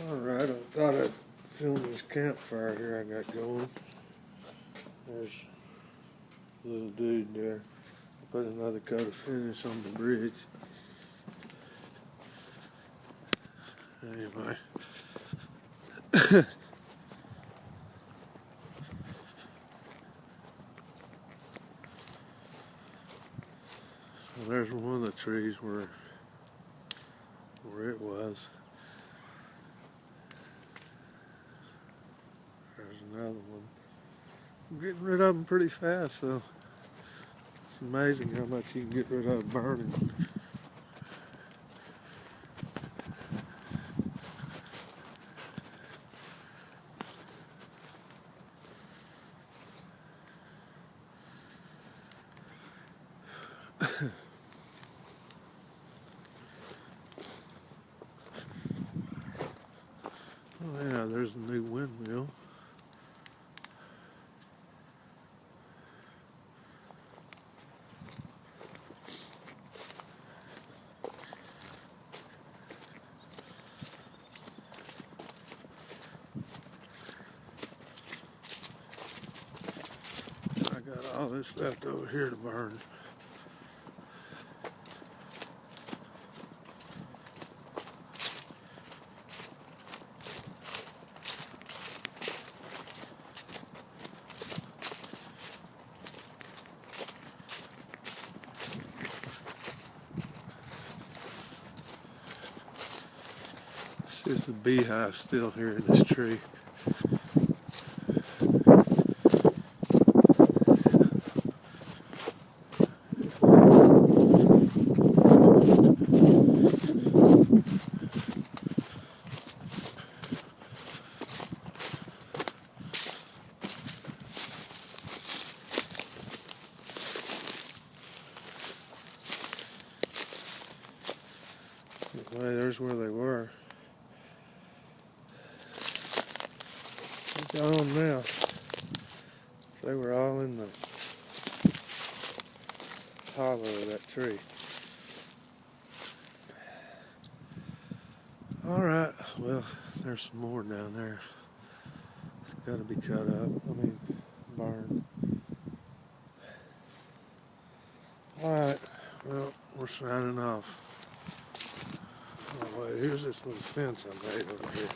Alright, I thought I'd film this campfire here I got going. There's a little dude there. I put another coat of finish on the bridge. Anyway. So there's one of the trees where it was. There's another one. I'm getting rid of them pretty fast, so it's amazing how much you can get rid of burning. Oh yeah, there's a new windmill. I got all this left over here to burn. There's a beehive still here in this tree. Anyway, there's where they were. They're gone now. They were all in the hollow of that tree. Alright, well, there's some more down there. It's got to be cut up. Burned. Alright, well, we're signing off. Oh, wait, here's this little fence I made over here.